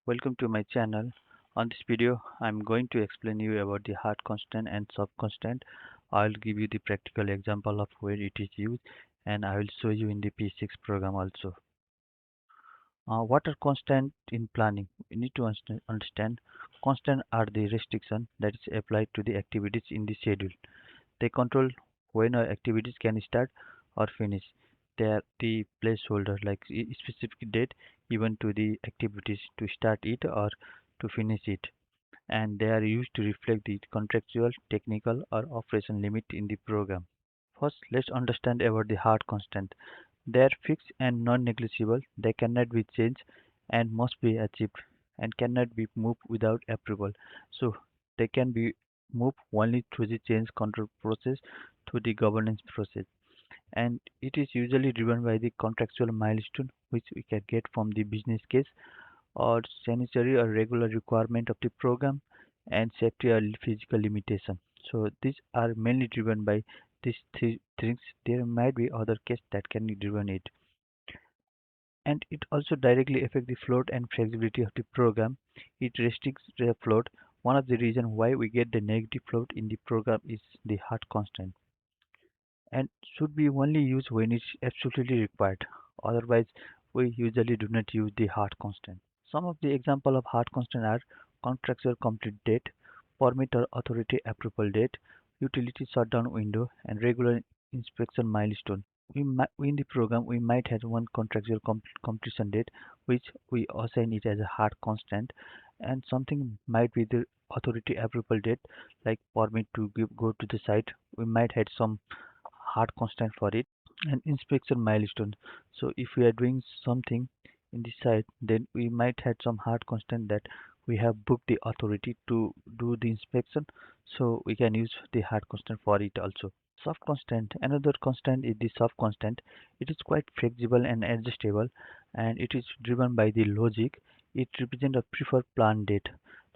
Welcome to my channel. On this video, I'm going to explain you about the hard constant and soft constant. I'll give you the practical example of where it is used and I will show you in the P6 program also. What are constant in planning? We need to understand constant are the restriction that is applied to the activities in the schedule. They control when our activities can start or finish. They are the placeholder like specific date given to the activities to start it or to finish it, and they are used to reflect the contractual, technical, or operation limit in the program. First, let's understand about the hard constant. They are fixed and non-negligible. They cannot be changed and must be achieved and cannot be moved without approval. So they can be moved only through the change control process to the governance process. And it is usually driven by the contractual milestone which we can get from the business case or sanitary or regular requirement of the program and safety or physical limitation. So these are mainly driven by these three things. There might be other cases that can be driven it. And it also directly affects the float and flexibility of the program. It restricts the float. One of the reasons why we get the negative float in the program is the hard constant and should be only used when it's absolutely required. Otherwise, we usually do not use the hard constant. Some of the example of hard constant are contractual complete date, permit or authority approval date, utility shutdown window, and regular inspection milestone. In the program we might have one contractual completion date which we assign it as a hard constant, and something might be the authority approval date like permit to go to the site. We might have some hard constant for it, and inspection milestone. So if we are doing something in the site, then we might have some hard constant that we have booked the authority to do the inspection, so we can use the hard constant for it also. Soft constant, another constant is the soft constant. It is quite flexible and adjustable, and it is driven by the logic. It represents a preferred plan date.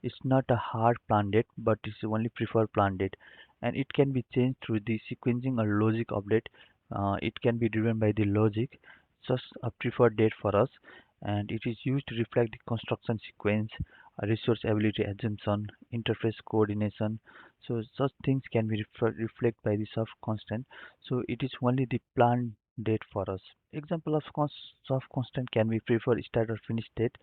It's not a hard plan date, but it's only preferred plan date, and it can be changed through the sequencing or logic update. It can be driven by the logic, just a preferred date for us, and it is used to reflect the construction sequence, resource ability assumption, interface coordination. So such things can be reflected by the soft constant. So it is only the planned date for us. Example of soft constant can be preferred start or finish date.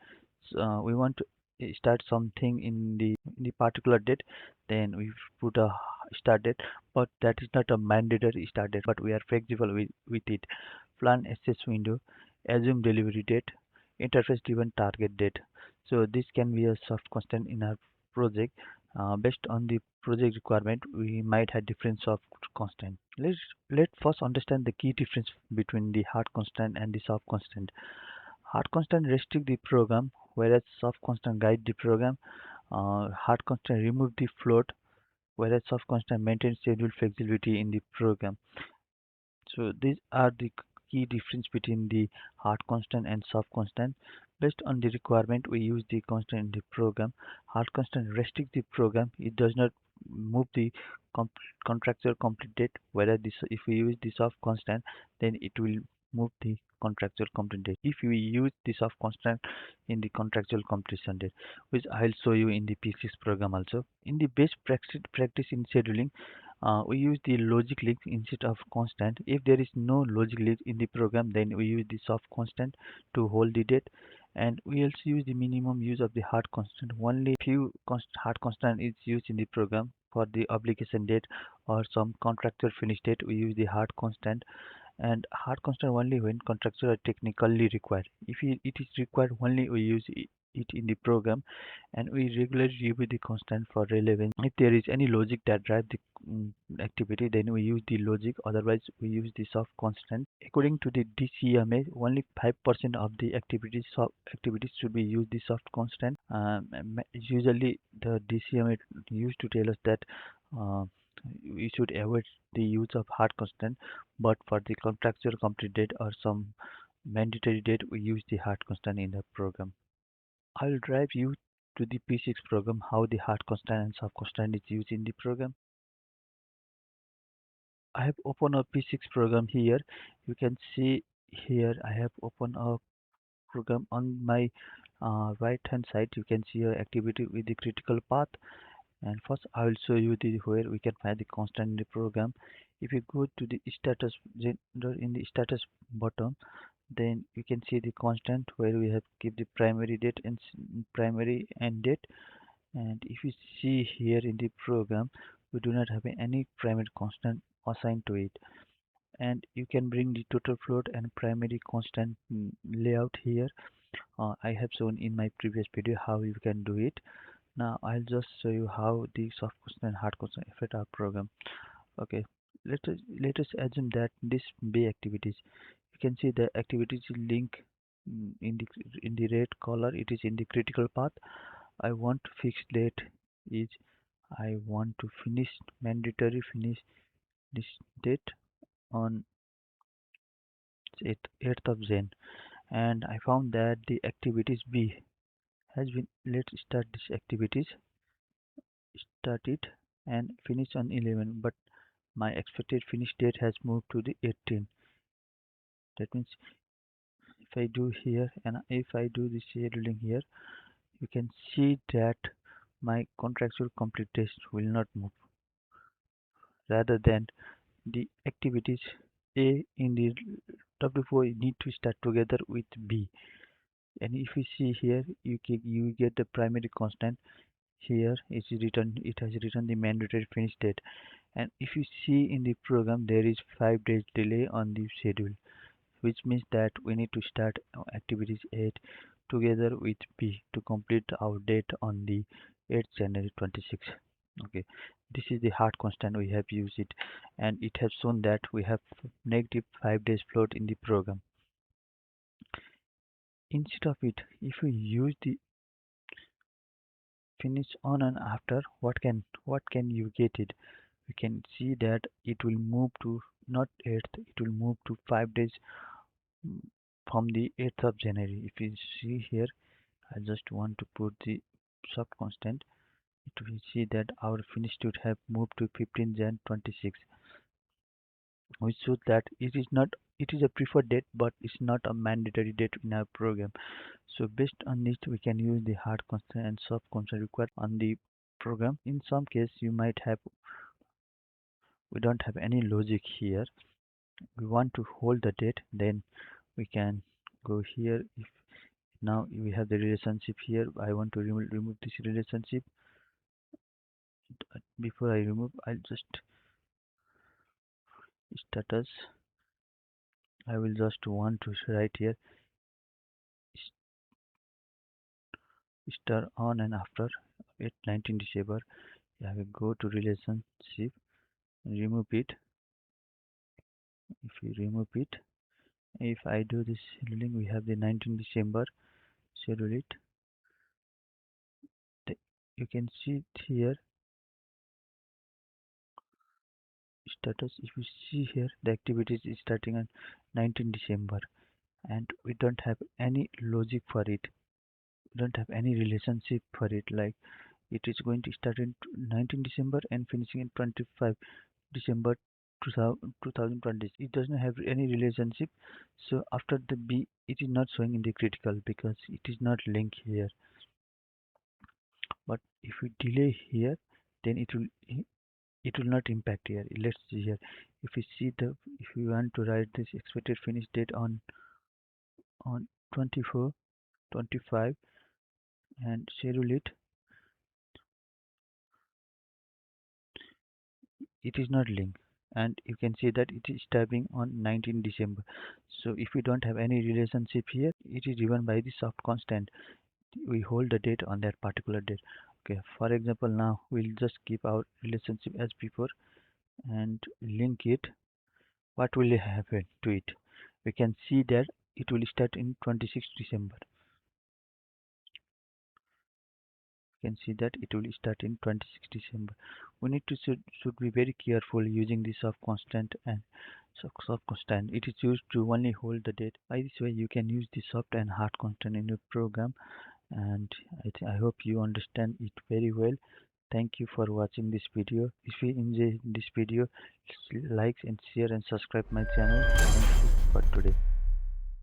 So, we want to start something in the particular date, then we put a start date, but that is not a mandatory start date, but we are flexible with it. Plan access window, assume delivery date, interface driven target date. So this can be a soft constant in our project. Based on the project requirement, we might have different soft constant. Let first understand the key difference between the hard constant and the soft constant. Hard constant restrict the program, whereas soft constant guide the program. Hard constant remove the float, whereas soft constant maintains schedule flexibility in the program. So these are the key difference between the hard constant and soft constant. Based on the requirement, we use the constant in the program. Hard constant restricts the program. It does not move the com contractual complete date. Whereas this, if we use the soft constant, then it will move the contractual complete date. If we use the soft constant in the contractual completion date, which I'll show you in the P6 program also. In the best practice in scheduling, we use the logic link instead of constant. If there is no logic link in the program, then we use the soft constant to hold the date, and we also use the minimum use of the hard constant. Only few hard constant is used in the program. For the obligation date or some contractual finish date, we use the hard constant, and hard constant only when contractual are technically required. If it is required only, we use it in the program, and we regularly review the constant for relevance. If there is any logic that drive the activity, then we use the logic. Otherwise, we use the soft constant. According to the DCMA, only 5% of the activities should be used the soft constant. Usually, the DCMA used to tell us that uh, we should avoid the use of hard constant, but for the contractual complete date or some mandatory date, we use the hard constant in the program. I'll drive you to the P6 program how the hard constant and soft constant is used in the program. I have opened a P6 program here. You can see here I have opened a program on my right hand side you can see a activity with the critical path. And first I will show you the where we can find the constant in the program. If you go to the status gender in the status bottom, then you can see the constant where we have keep the primary date and primary end date. And if you see here in the program, we do not have any primary constant assigned to it. And you can bring the total float and primary constant layout here. I have shown in my previous video how you can do it. Now I'll just show you how the soft constant and hard constant affect our program. Okay, let us assume that this B activities. You can see the activities link in the red color. It is in the critical path. I want to fix date is I want to finish mandatory finish this date on 8th of Jan, and I found that the activities B has been. Let's start this activities, start it and finish on 11, but my expected finish date has moved to the 18th. That means if I do here and if I do the scheduling here, you can see that my contractual complete date will not move. Rather than the activities A in the W4 need to start together with B. And if you see here, you get the primary constant. Here it is written. It has written the mandatory finish date. And if you see in the program, there is 5 days delay on the schedule, which means that we need to start activities 8 together with B to complete our date on the 8th January 26. Okay, this is the hard constant we have used it, and it has shown that we have negative 5 days float in the program. Instead of it, if we use the finish on and after, what can you get it? We can see that it will move to not 8th, it will move to 5 days mm, from the 8th of January. If you see here, I just want to put the sub constant. It will see that our finish should have moved to 15 Jan 26, which shows that it is a preferred date, but it's not a mandatory date in our program. So based on this, we can use the hard constant and soft constant required on the program. In some case, we don't have any logic here. We want to hold the date, then we can go here. If now we have the relationship here, I want to remove this relationship. Before I remove, I'll just status. I will just want to write here star on and after 19 December. I will go to relationship, remove it. If we remove it, if I do this scheduling, we have the 19 December. Schedule it. You can see it here status. If you see here, the activities is starting on 19 December, and we don't have any logic for it. We don't have any relationship for it. Like it is going to start in 19 December and finishing in 25 December 2020. It doesn't have any relationship. So after the B, it is not showing in the critical because it is not linked here. But if we delay here, then it will not impact here. Let's see here. If we want to write this expected finish date on 24, 25 and schedule it, it is not linked. And you can see that it is typing on 19 December. So if we don't have any relationship here, it is given by the soft constant. We hold the date on that particular date. Okay, for example, now we'll just keep our relationship as before and link it. What will happen to it? We can see that it will start in 26 December. You can see that it will start in 26 December. We need to should be very careful using the soft constant and soft constant. It is used to only hold the date. By this way, you can use the soft and hard constant in your program, and I hope you understand it very well. Thank you for watching this video. If you enjoy this video, like and share and subscribe my channel. Thank you for today.